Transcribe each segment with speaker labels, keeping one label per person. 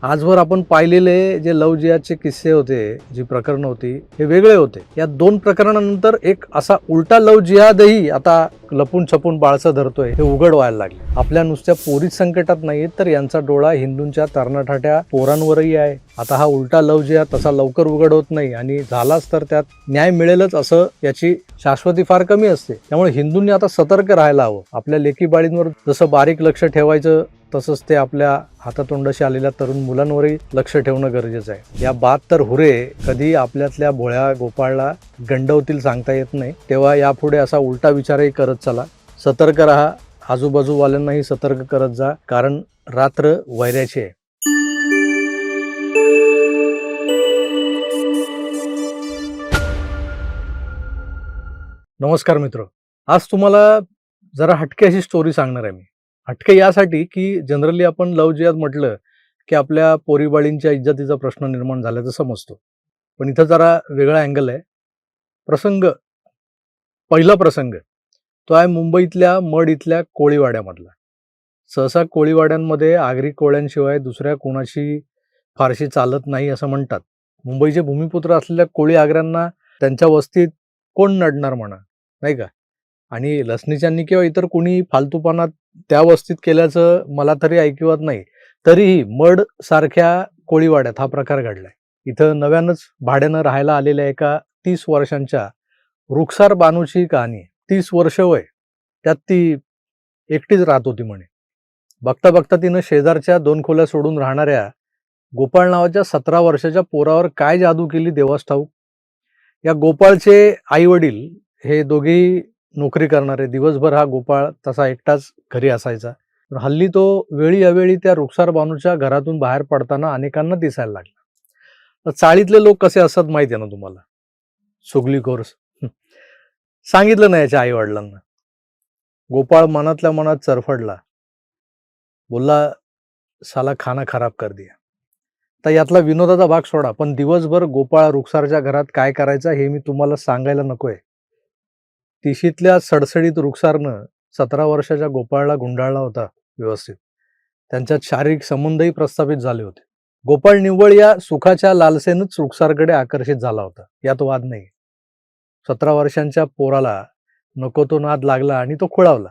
Speaker 1: आजवर आपण पाहिलेले जे लव्ह जिहादचे किस्से होते, जी प्रकरणं होती, हे वेगळे होते. या 2 प्रकरणानंतर एक असा उलटा लव्ह जिहादही आता लपून छपून बाळसं धरतोय, हे उघड व्हायला लागले. आपल्या नुसत्या पोरीच संकटात नाहीत, तर यांचा डोळा हिंदूंच्या तरणाटाट्या पोरांवरही आहे. आता हा उलटा लव्ह जिहाद तसा लवकर उघड होत नाही आणि झालाच तर त्यात न्याय मिळेलच असं याची शाश्वती फार कमी असते. त्यामुळे हिंदूंनी आता सतर्क राहायला हवं. आपल्या लेकी बाळींवर जसं बारीक लक्ष ठेवायचं, तसंच ते आपल्या हातातोंडाशी आलेल्या तरुण मुलांवरही लक्ष ठेवणं गरजेचं आहे. या बात तर हुरे कधी आपल्यातल्या भोळ्या गोपाळला गंडवतील सांगता येत नाही. तेव्हा यापुढे असा उलटा विचारही करत चला. सतर्क राहा, आजूबाजूवाल्यांनाही सतर्क करत जा, कारण रात्र वैऱ्याची आहे. नमस्कार मित्र. आज तुम्हाला जरा हटके अशी स्टोरी सांगणार आहे मी. हटके यासाठी की जनरली आपण लव्ह जिहाद म्हटलं की आपल्या पोरीबाळींच्या इज्जतीचा प्रश्न निर्माण झाल्याचं समजतो. पण इथं जरा वेगळा अँगल आहे. प्रसंग, पहिला प्रसंग तो आहे मुंबईतल्या मड इथल्या कोळीवाड्यामधला. सहसा कोळीवाड्यांमध्ये आगरी कोळ्यांशिवाय दुसऱ्या कोणाशी फारशी चालत नाही असं म्हणतात. मुंबईचे भूमिपुत्र असलेल्या कोळी आगऱ्यांना त्यांच्या वस्तीत कोण नडणार म्हणा, नाही का? आणि लसणीच्यांनी किंवा इतर कोणी फालतूपणा त्या वस्तीत केल्याचं मला तरी ऐकिवत नाही. तरीही मड सारख्या कोळीवाड्यात हा प्रकार घडलाय. इथं नव्यानंच भाड्यानं राहायला आलेल्या एका 30 वर्षांच्या रुखसार बानूची कहाणी आहे. 30 वर्ष वय, त्यात ती एकटीच राहत होती म्हणे. बघता बघता तिनं शेजारच्या 2 खोल्या सोडून राहणाऱ्या गोपाळ नावाच्या 17 वर्षाच्या पोरावर काय जादू केली देवास ठाऊक. या गोपाळचे आई वडील हे दोघेही नोकरी करणारे. दिवसभर हा गोपाळ तसा एकटाच घरी असायचा. पण हल्ली तो वेळी अवेळी त्या रुखसार बानूच्या घरातून बाहेर पडताना अनेकांना दिसायला लागला. तर चाळीतले लोक कसे असतात माहिती आहे ना तुम्हाला, सुगलीखोर. सांगितलं नाही याच्या आई वडिलांना. गोपाळ मनातल्या मनात चरफडला, बोलला साला खाना खराब कर दिया. तर यातला विनोदाचा भाग सोडा, पण दिवसभर गोपाळ रुखसारच्या घरात काय करायचा हे मी तुम्हाला सांगायला नकोय. तिशीतल्या सडसडीत रुखसारनं 17 वर्षाच्या गोपाळला गुंडाळला होता व्यवस्थित. त्यांच्यात शारीरिक संबंधही प्रस्थापित झाले होते. गोपाळ निव्वळ या सुखाच्या लालसेनच रुखसारकडे आकर्षित झाला होता, यात वाद नाही. 17 वर्षांच्या पोराला नको तो नाद लागला आणि तो खुळावला.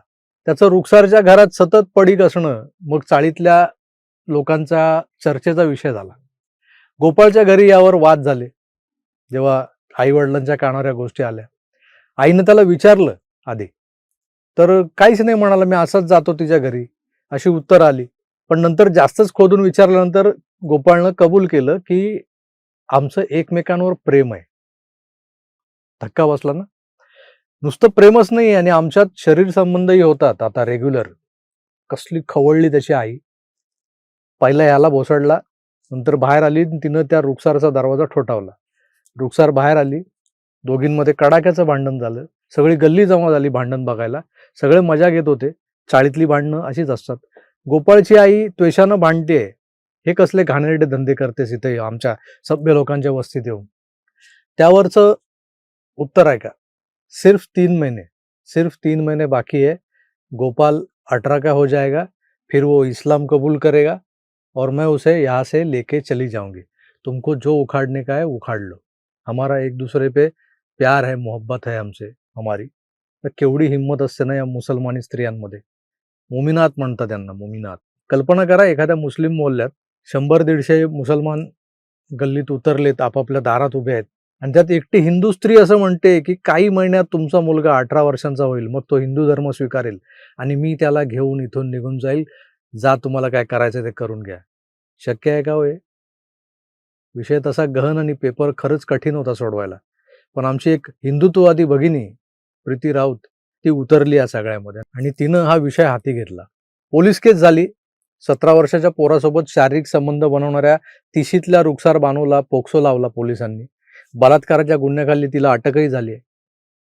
Speaker 1: त्याचं रुखसारच्या घरात सतत पडीक असणं मग चाळीतल्या लोकांचा चर्चेचा विषय झाला. गोपाळच्या घरी यावर वाद झाले. जेव्हा आई वडिलांच्या कानावर या गोष्टी आल्या, आईनं त्याला विचारलं आधी, तर काहीच नाही म्हणाला, मी असाच जातो तिच्या घरी, अशी उत्तर आली. पण नंतर जास्तच खोदून विचारल्यानंतर गोपाळनं कबूल केलं की आमचं एकमेकांवर प्रेम आहे. धक्का बसला ना. नुसतं प्रेमच नाही आणि आमच्यात शरीर संबंधही होतात आता रेग्युलर. कसली खवळली त्याची आई. पहिला याला भोसडला, नंतर बाहेर आली, तिनं त्या रुखसारचा दरवाजा ठोठावला. रुखसार बाहेर आली, दोघींमध्ये कडाक्याचं भांडण झालं. सगळी गल्ली जमा झाली भांडण बघायला. सगळे मजा घेत होते. चाळीतली भांडणं अशीच असतात. गोपाळची आई त्वेषानं भांडतेय, हे कसले घाणेरडे धंदे करतेस इथे आमच्या सभ्य लोकांच्या वस्तीत येऊन. त्यावरचं उत्तर आहे का, सिर्फ 3 महीने बाकी है. गोपाल 18 का हो जाएगा, फिर वो इस्लाम कबूल करेगा और मैं उसे यहाँ से लेके चली जाऊंगी. तुमको जो उखाड़ने का है उखाड़ लो. हमारा एक दूसरे पे प्यार है, मोहब्बत है हमसे हमारी. तर केवढी हिंमत असते ना या मुसलमानी स्त्रियांमध्ये. मुमिनात म्हणतात त्यांना, मुमिनात. कल्पना करा, एखाद्या मुस्लिम मोहल्ल्यात 100-150 मुसलमान गल्लीत उतरलेत, आपापल्या दारात उभे आहेत आणि त्यात एकटी हिंदू स्त्री असं म्हणते की काही महिन्यात तुमचा मुलगा 18 वर्षांचा होईल, मग तो हिंदू धर्म स्वीकारेल आणि मी त्याला घेऊन इथून निघून जाईल. जा, तुम्हाला काय करायचं ते करून घ्या. शक्य आहे का हो हे? विषय तसा गहन आणि पेपर खरंच कठीण होता सोडवायला. पण आमची एक हिंदुत्ववादी भगिनी प्रीती राऊत, ती उतरली या सगळ्यामध्ये आणि तिनं हा विषय हाती घेतला. पोलीस केस झाली. 17 वर्षाच्या पोरासोबत शारीरिक संबंध बनवणाऱ्या तिशीतल्या रुखसार बानूला पोक्सो लावला पोलिसांनी. बलात्काराच्या गुन्ह्याखाली तिला अटकही झाली आहे.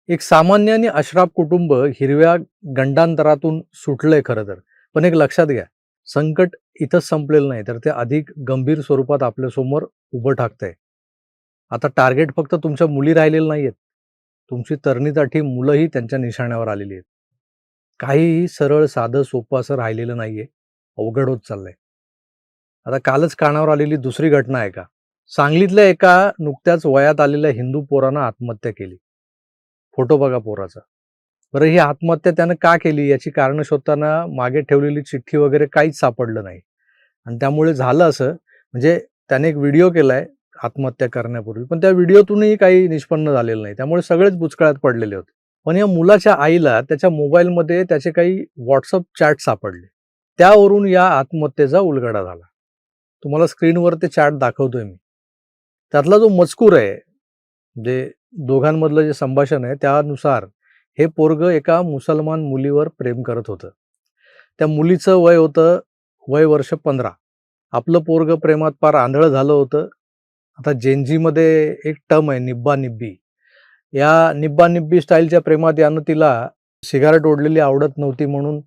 Speaker 1: एक सामान्य आणि अश्राफ कुटुंब हिरव्या गंडांतरातून सुटलंय खरं तर. पण एक लक्षात घ्या, संकट इथंच संपलेलं नाही, तर ते अधिक गंभीर स्वरूपात आपल्यासमोर उभं ठाकतंय. आता टार्गेट फक्त तुमच्या मुली राहिलेल्या नाहीयेत, तुमची तरणीताठी मुलंही त्यांच्या निशाण्यावर आलेली आहेत. काहीही सरळ साधं सोपं असं राहिलेलं नाहीये, अवघड होत चाललंय. आता कालच कानावर आलेली दुसरी घटना आहे का? सांगलीतल्या एका नुकत्याच वयात आलेल्या हिंदू पोरानं आत्महत्या केली. फोटो बघा पोराचा. बरं ही आत्महत्या त्यानं का केली याची कारणं शोधताना मागे ठेवलेली चिठ्ठी वगैरे काहीच सापडलं नाही. आणि त्यामुळे झालं असं म्हणजे त्याने एक व्हिडिओ केलाय आत्महत्या करण्यापूर्वी, पण त्या व्हिडिओतूनही काही निष्पन्न झालेलं नाही. त्यामुळे सगळेच बुचकळ्यात पडलेले होते. पण या मुलाच्या आईला त्याच्या मोबाईलमध्ये त्याचे काही WhatsApp चॅट सापडले. त्यावरून या आत्महत्येचा उलगडा झाला. तुम्हाला स्क्रीनवर ते चॅट दाखवतोय मी. त्यातला जो मजकूर आहे, म्हणजे दोघांमधलं जे संभाषण आहे त्यानुसार हे पोरगं एका मुसलमान मुलीवर प्रेम करत होतं. त्या मुलीचं वय होतं वर्ष 15. आपलं पोरगं प्रेमात फार आंधळं झालं होतं. आता जेनझीमध्ये एक टर्म आहे निब्बा-निब्बी. या निब्बा-निब्बी स्टाईलच्या प्रेमात यानं तिला सिगारेट ओढलेली आवडत नव्हती म्हणून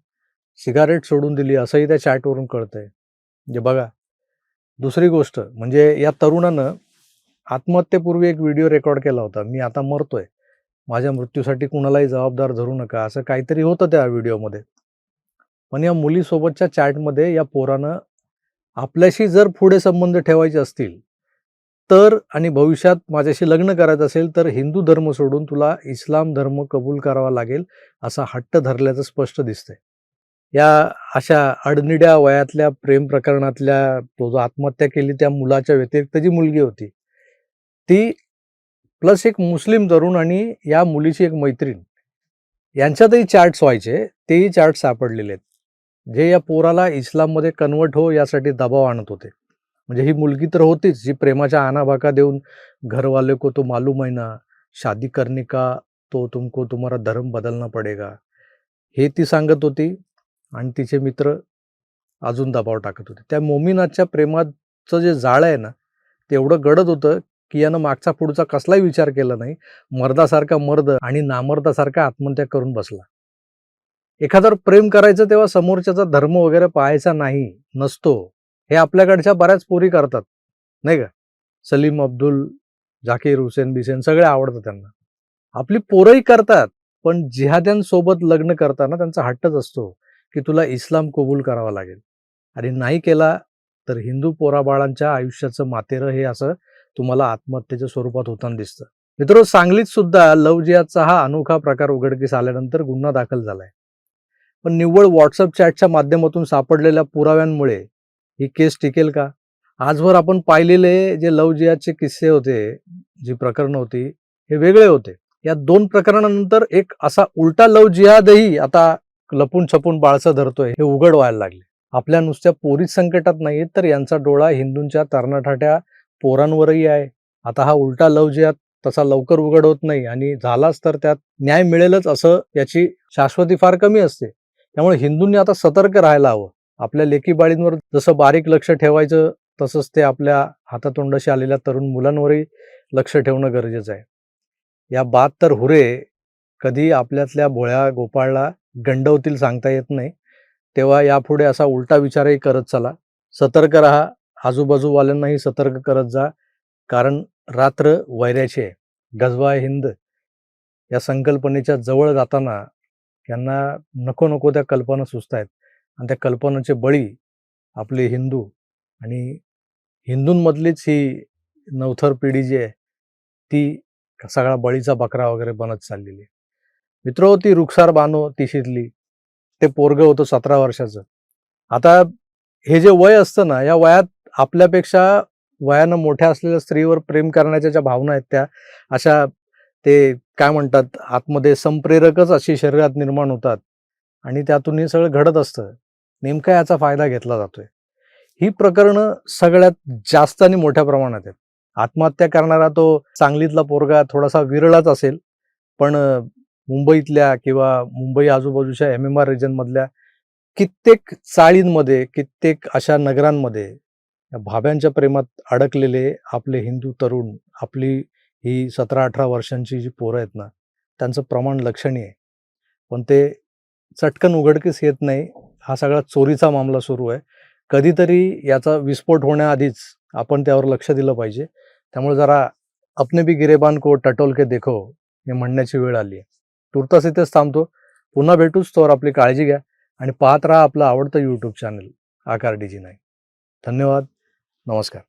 Speaker 1: सिगारेट सोडून दिली असंही त्या चॅटवरून कळतंय. म्हणजे बघा. दुसरी गोष्ट म्हणजे या तरुणानं आत्महत्येपूर्वी एक व्हिडिओ रेकॉर्ड केला होता. मी आता मरतोय. माझ्या मृत्यूसाठी कुणालाही जबाबदार धरू नका असं काहीतरी होतं त्या व्हिडिओमध्ये. पण या मुलीसोबतच्या चॅटमध्ये या पोरानं आपल्याशी जर पुढे संबंध ठेवायचे असतील तर आणि भविष्यात माझ्याशी लग्न करायचं असेल तर हिंदू धर्म सोडून तुला इस्लाम धर्म कबूल करावा लागेल असा हट्ट धरल्याचं स्पष्ट दिसतंय. या अशा अडनिड्या वयातल्या प्रेम प्रकरणातल्या तो जो आत्महत्या केली त्या मुलाच्या व्यतिरिक्त जी मुलगी होती ती प्लस एक मुस्लिम तरुण आणि या मुलीची एक मैत्रीण यांच्यातही चॅट्स व्हायचे. तेही चॅट्स सापडलेले आहेत जे या पोराला इस्लाममध्ये कन्वर्ट हो यासाठी दबाव आणत होते. म्हणजे ही मुलगी तर होतीच जी प्रेमाच्या आणाभाका देऊन घरवाले को तो मालूम है ना, शादी करने का तो तुमको तुम्हारा धर्म बदलना पडेगा हे ती सांगत होती आणि तिचे मित्र अजून दबाव टाकत होते. त्या मोमिनाच्या प्रेमाचं जे जाळं आहे ना ते एवढं गडद होतं की यानं मागचा पुढचा कसलाही विचार केला नाही. मर्दासारखा मर्द आणि नामर्दासारखा आत्महत्या करून बसला. एखाद्यावर प्रेम करायचं तेव्हा समोरच्याचा धर्म वगैरे पाहायचा नाही, नसतो. हे आपल्याकडच्या बऱ्याच पोरी करतात, नाही का? सलीम अब्दुल, झाकीर हुसेन-बिसेन सगळे आवडतात त्यांना. आपली पोरंही करतात, पण जिहाद्यांसोबत लग्न करताना त्यांचा हट्टच असतो, की तुला इस्लाम कबूल करावा लागेल आणि नाही केला तर हिंदू पोराबाळांच्या आयुष्याचं मातेरं हे असं तुम्हाला आत्महत्येच्या स्वरूपात होताना दिसतं. मित्रांनो, सांगलीत सुद्धा लव्ह जिहादचा हा अनोखा प्रकार उघडकीस आल्यानंतर गुन्हा दाखल झालाय. पण निव्वळ WhatsApp चॅटच्या माध्यमातून सापडलेल्या पुराव्यांमुळे ही केस टिकेल का? आजवर आपण पाहिलेले जे लव्ह जिहादचे किस्से होते, जी प्रकरणं होती, हे वेगळे होते. या 2 प्रकरणानंतर एक असा उलटा लव्ह जिहादही आता लपून-छपून बाळसं धरतोय, हे उघड व्हायला लागले. आपल्या नुसत्या पोरीच संकटात नाहीत, तर यांचा डोळा हिंदूंच्या तरणाटाट्या पोरांवरही आहे. आता हा उलटा लव्ह जिहाद तसा लवकर उघड होत नाही आणि झालाच तर त्यात न्याय मिळेलच असं याची शाश्वती फार कमी असते. त्यामुळे हिंदूंनी आता सतर्क राहायला हवं. आपल्या लेकीबाळींवर जसं बारीक लक्ष ठेवायचं तसंच ते आपल्या हातातोंडाशी आलेल्या तरुण मुलांवरही लक्ष ठेवणं गरजेचं आहे. या बात तर हुरे कधी आपल्यातल्या भोळ्या गोपाळला गंडवतील सांगता येत नाही. तेव्हा यापुढे असा उलटा विचारही करत चला. सतर्क राहा. आजूबाजूवाल्यांनाही सतर्क करत जा. कारण रात्र वैऱ्याची आहे. गजवा हिंद या संकल्पनेच्या जवळ जाताना त्यांना नको नको त्या कल्पना सुचतायत आणि त्या कल्पनाचे बळी आपले हिंदू आणि हिंदूंमधलीच ही नवथर पिढी जी आहे ती सगळा बळीचा बकरा वगैरे बनत चाललेली आहे. मित्रो, ती रुखसार बानो तिशीतली ते पोरगं होतं 17 वर्षाचं. आता हे जे वय असतं ना, या वयात आपल्यापेक्षा वयानं मोठ्या असलेल्या स्त्रीवर प्रेम करण्याच्या ज्या भावना आहेत त्या अशा ते काय म्हणतात आतमध्ये संप्रेरकच अशी शरीरात निर्माण होतात आणि त्यातून हे सगळं घडत असतं. नेमका याचा फायदा घेतला जातोय. ही प्रकरणं सगळ्यात जास्त आणि मोठ्या प्रमाणात आहेत. आत्महत्या करणारा तो सांगलीतला पोरगा थोडासा विरळच असेल, पण मुंबईतल्या किंवा मुंबई आजूबाजूच्या MMR रिजनमधल्या कित्येक चाळींमध्ये, कित्येक अशा नगरांमध्ये या भाब्यांच्या प्रेमात अडकलेले आपले हिंदू तरुण, आपली ही 17-18 वर्षांची जी पोरं आहेत ना, त्यांचं प्रमाण लक्षणीय आहे. पण ते चटकन उघडकीस येत नाही. हा सगळा चोरीचा मामला सुरू आहे. कधीतरी याचा विस्फोट होण्याआधीच आपण त्यावर लक्ष दिलं पाहिजे. त्यामुळे जरा अपने भी गिरेबान को टटोल के देखो हे म्हणण्याची वेळ आली आहे. तुर्तास इथेच थांबतो. पुन्हा भेटूच. तोवर आपली काळजी घ्या आणि पाहत राहा आपलं आवडतं YouTube चॅनल आकार DG9. धन्यवाद. नमस्कार.